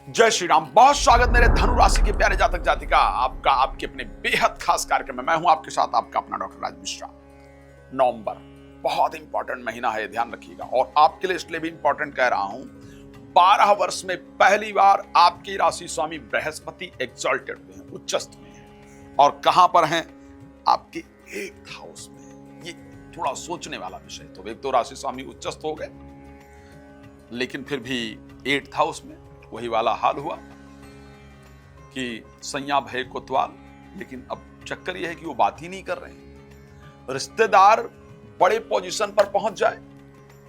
जय श्री राम। बहुत स्वागत मेरे धनु राशि के प्यारे जातक जातिका आपका आपके अपने बेहद खास कार्यक्रम में। मैं हूं आपके साथ आपका अपना डॉक्टर राज मिश्रा। नवंबर बहुत इंपॉर्टेंट महीना है, ध्यान रखिएगा। और आपके लिए इसलिए भी इंपॉर्टेंट कह रहा हूं, 12 वर्ष में पहली बार आपकी राशि स्वामी बृहस्पति एक्सॉल्टेड में है, उच्चस्थ में है। और कहां पर हैं? आपके 8th हाउस में। ये थोड़ा सोचने वाला विषय। तो एक तो राशि स्वामी उच्चस्थ हो गए, लेकिन फिर भी 8th हाउस में वही वाला हाल हुआ कि सैया भय कोतवाल। लेकिन अब चक्कर यह है कि वो बात ही नहीं कर रहे हैं। रिश्तेदार बड़े पोजीशन पर पहुंच जाए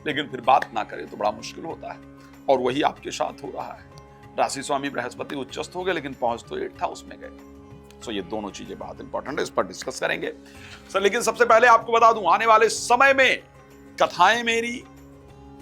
लेकिन फिर बात ना करे तो बड़ा मुश्किल होता है, और वही आपके साथ हो रहा है। राशि स्वामी बृहस्पति उच्चस्थ हो गए लेकिन पहुंच तो 8th हाउस में गए। सो ये दोनों चीजें बहुत इंपॉर्टेंट है, इस पर डिस्कस करेंगे सर। लेकिन सबसे पहले आपको बता दूं, आने वाले समय में कथाएं मेरी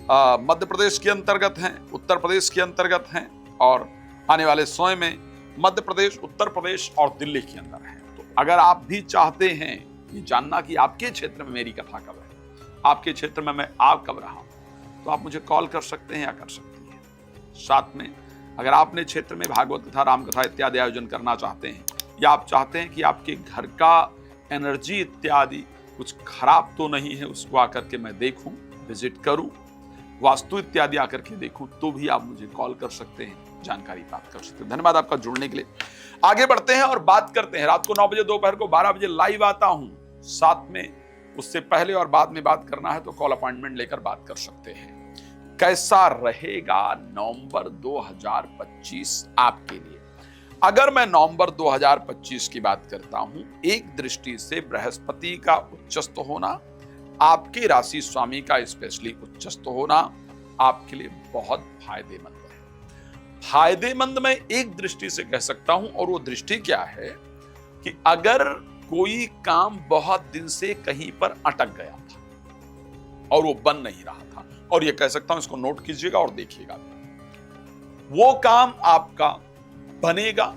मध्य प्रदेश के अंतर्गत हैं, उत्तर प्रदेश के अंतर्गत हैं, और आने वाले समय में मध्य प्रदेश, उत्तर प्रदेश और दिल्ली के अंदर हैं। तो अगर आप भी चाहते हैं ये जानना कि आपके क्षेत्र में मेरी कथा कब है, आपके क्षेत्र में मैं आ कब रहा हूं, तो आप मुझे कॉल कर सकते हैं या कर सकती हैं। साथ में अगर आपने क्षेत्र में भागवत कथा, राम कथा इत्यादि आयोजन करना चाहते हैं, या आप चाहते हैं कि आपके घर का एनर्जी इत्यादि कुछ खराब तो नहीं है, उसको आकर के मैं देखूं, विजिट करूं, वास्तु इत्यादि आकर के देखूं, तो भी आप मुझे कॉल कर सकते हैं, जानकारी प्राप्त कर सकते हैं। धन्यवाद आपका जुड़ने के लिए। आगे बढ़ते हैं और बात करते हैं। रात को 9 बजे, दोपहर को 12 बजे लाइव आता हूं। साथ में उससे पहले और बाद में बात करना है तो कॉल अपॉइंटमेंट लेकर बात कर सकते हैं। कैसा रहेगा नवंबर 2025 आपके लिए? अगर मैं नवंबर 2025 की बात करता हूं, एक दृष्टि से बृहस्पति का उच्चस्थ होना, आपके राशि स्वामी का स्पेशली उच्चस्थ होना आपके लिए बहुत फायदेमंद है। फायदेमंद मैं एक दृष्टि से कह सकता हूं, और वो दृष्टि क्या है कि अगर कोई काम बहुत दिन से कहीं पर अटक गया था और वो बन नहीं रहा था, और ये कह सकता हूं, इसको नोट कीजिएगा और देखिएगा, वो काम आपका बनेगा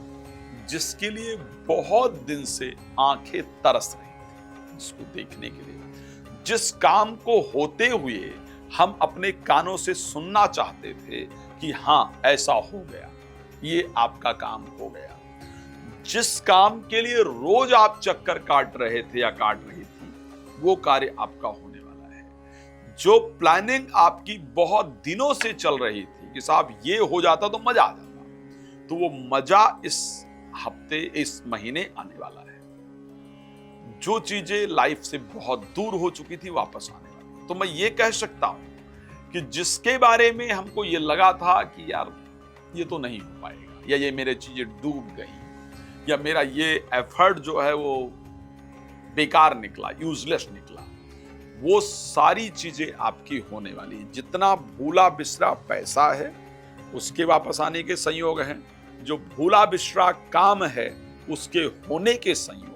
जिसके लिए बहुत दिन से आंखें तरस रही थी इसको देखने के लिए। जिस काम को होते हुए हम अपने कानों से सुनना चाहते थे कि हां ऐसा हो गया, ये आपका काम हो गया। जिस काम के लिए रोज आप चक्कर काट रहे थे या काट रही थी, वो कार्य आपका होने वाला है। जो प्लानिंग आपकी बहुत दिनों से चल रही थी कि साहब ये हो जाता तो मजा आ जाता, तो वो मजा इस हफ्ते, इस महीने आने वाला है। जो चीजें लाइफ से बहुत दूर हो चुकी थी वापस आने वाली। तो मैं ये कह सकता हूं कि जिसके बारे में हमको ये लगा था कि यार ये तो नहीं हो पाएगा, या ये मेरे चीजें डूब गई, या मेरा ये एफर्ट जो है वो बेकार निकला, यूजलेस निकला, वो सारी चीजें आपकी होने वाली है। जितना भूला बिसरा पैसा है उसके वापस आने के संयोग हैं, जो भूला बिसरा काम है उसके होने के संयोग,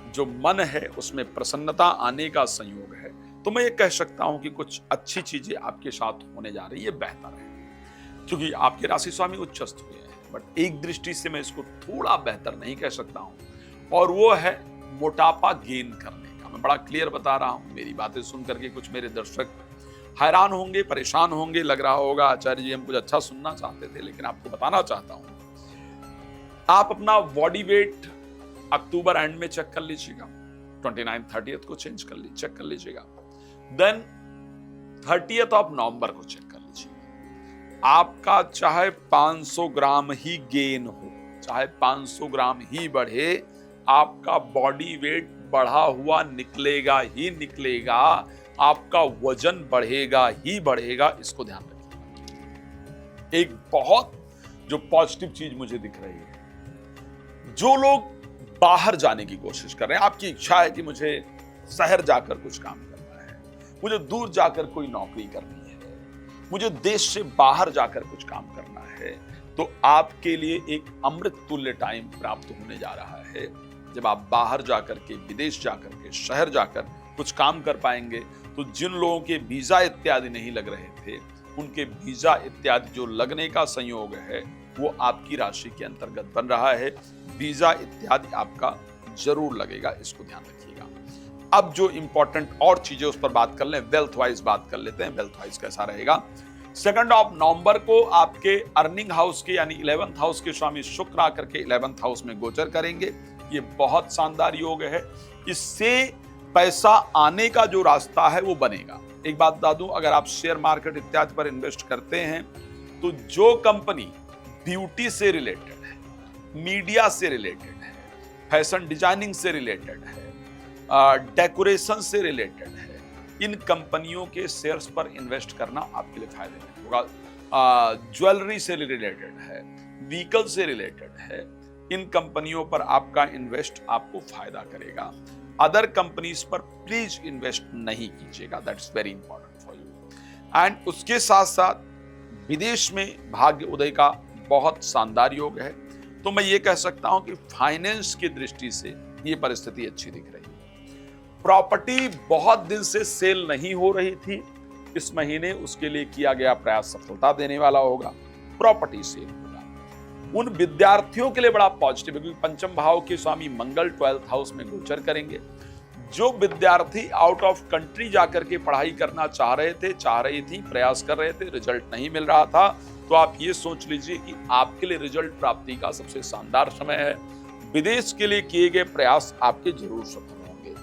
जो मन है उसमें प्रसन्नता आने का संयोग है। तो मैं ये कह सकता हूं कि कुछ अच्छी चीजें आपके साथ होने जा रही है, बेहतर है, क्योंकि आपके राशि स्वामी उच्चस्थ हुए हैं। बट एक दृष्टि से मैं इसको थोड़ा बेहतर नहीं कह सकता हूं, और वो है मोटापा गेन करने का। मैं बड़ा क्लियर बता रहा हूं, मेरी बातें सुन करके कुछ मेरे दर्शक हैरान होंगे, परेशान होंगे, लग रहा होगा आचार्य जी हम कुछ अच्छा सुनना चाहते थे, लेकिन आपको बताना चाहता हूं, आप अपना बॉडी वेट अक्टूबर एंड में चेक कर लीजिएगा, 29, 30 को चेक कर लीजिएगा। देन 30 ऑफ नवंबर को चेक कर लीजिएगा। आपका चाहे 500 ग्राम ही गेन हो, चाहे 500 ग्राम ही बढ़े, आपका बॉडी वेट बढ़ा हुआ निकलेगा ही निकलेगा, आपका वजन बढ़ेगा ही बढ़ेगा। इसको ध्यान रखिएगा। एक बहुत जो पॉजिटिव चीज मुझे दिख रही है, जो लोग बाहर जाने की कोशिश कर रहे हैं, आपकी इच्छा है कि मुझे शहर जाकर कुछ काम करना है, मुझे दूर जाकर कोई नौकरी करनी है, मुझे देश से बाहर जाकर कुछ काम करना है, तो आपके लिए एक अमृत तुल्य टाइम प्राप्त होने जा रहा है। जब आप बाहर जाकर के, विदेश जाकर के, शहर जाकर कुछ काम कर पाएंगे, तो जिन लोगों के वीजा इत्यादि नहीं लग रहे थे, उनके वीजा इत्यादि जो लगने का संयोग है वो आपकी राशि के अंतर्गत बन रहा है। वीजा इत्यादि आपका जरूर लगेगा, इसको ध्यान रखिएगा। अब जो इंपॉर्टेंट और चीजें उस पर बात कर लें, वेल्थ वाइज बात कर लेते हैं। वेल्थ वाइज कैसा रहेगा? 2 नवंबर को आपके अर्निंग हाउस के यानी 11th हाउस के स्वामी शुक्र आकर के 11th हाउस में गोचर करेंगे। ये बहुत शानदार योग है। इससे पैसा आने का जो रास्ता है वो बनेगा। एक बात बता दूं, अगर आप शेयर मार्केट इत्यादि पर इन्वेस्ट करते हैं तो जो कंपनी ब्यूटी से रिलेटेड है, मीडिया से रिलेटेड है, फैशन डिजाइनिंग से रिलेटेड है, डेकोरेशन से रिलेटेड है, इन कंपनियों के शेयर्स पर इन्वेस्ट करना आपके लिए फायदेमंद होगा। ज्वेलरी से रिलेटेड है, व्हीकल से रिलेटेड है, इन कंपनियों पर आपका इन्वेस्ट आपको फायदा करेगा। अदर कंपनीज पर प्लीज इन्वेस्ट नहीं कीजिएगा, that's very important for you. And उसके साथ साथ विदेश में भाग्य उदय का बहुत शानदार योग है। तो मैं ये कह सकता हूं कि फाइनेंस की दृष्टि से ये परिस्थिति अच्छी दिख रही है। प्रॉपर्टी बहुत दिन से सेल नहीं हो रही थी, इस महीने उसके लिए किया गया प्रयास सफलता देने वाला होगा, प्रॉपर्टी सेल होगा। उन विद्यार्थियों के लिए बड़ा पॉजिटिव है क्योंकि पंचम भाव के स्वामी मंगल 12th हाउस में गोचर करेंगे। जो विद्यार्थी आउट ऑफ कंट्री जाकर के पढ़ाई करना चाह रही थी, प्रयास कर रहे थे, रिजल्ट नहीं मिल रहा था, तो आप ये सोच लीजिए कि आपके लिए रिजल्ट प्राप्ति का सबसे शानदार समय है। विदेश के लिए किए गए प्रयास आपके जरूर सफल होंगे।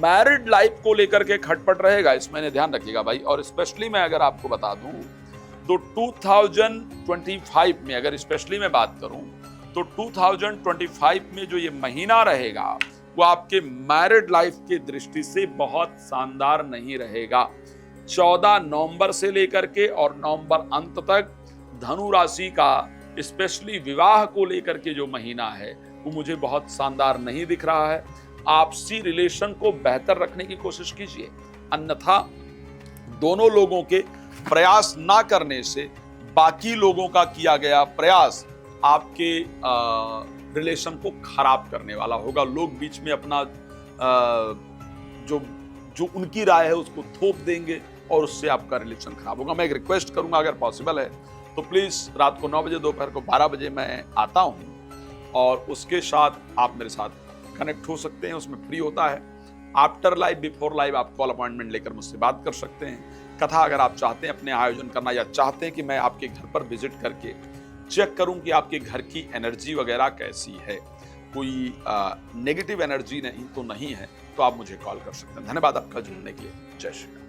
मैरिड लाइफ को लेकर के खटपट रहेगा, इस महीने ध्यान रखिएगा भाई। और स्पेशली मैं अगर आपको बता दूं तो 2025 में, अगर स्पेशली मैं बात करूं तो 2025 में जो ये महीना रहेगा वो आपके मैरिड लाइफ की दृष्टि से बहुत शानदार नहीं रहेगा। 14 नवंबर से लेकर के और नवंबर अंत तक धनु राशि का स्पेशली विवाह को लेकर के जो महीना है वो मुझे बहुत शानदार नहीं दिख रहा है। आपसी रिलेशन को बेहतर रखने की कोशिश कीजिए, अन्यथा दोनों लोगों के प्रयास ना करने से बाकी लोगों का किया गया प्रयास आपके रिलेशन को खराब करने वाला होगा। लोग बीच में अपना जो उनकी राय है उसको थोप देंगे और उससे आपका रिलेशन खराब होगा। मैं एक रिक्वेस्ट करूंगा, अगर पॉसिबल है तो प्लीज रात को 9 बजे, दोपहर को 12 बजे मैं आता हूं और उसके साथ आप मेरे साथ कनेक्ट हो सकते हैं। उसमें फ्री होता है। आफ्टर लाइव, बिफोर लाइव आप कॉल अपॉइंटमेंट लेकर मुझसे बात कर सकते हैं। कथा अगर आप चाहते हैं अपने आयोजन करना या चाहते हैं कि मैं आपके घर पर विजिट करके चेक करूं कि आपके घर की एनर्जी वगैरह कैसी है, कोई नेगेटिव एनर्जी नहीं तो नहीं है, तो आप मुझे कॉल कर सकते हैं। धन्यवाद आपका जुड़ने के लिए। जय श्री राम।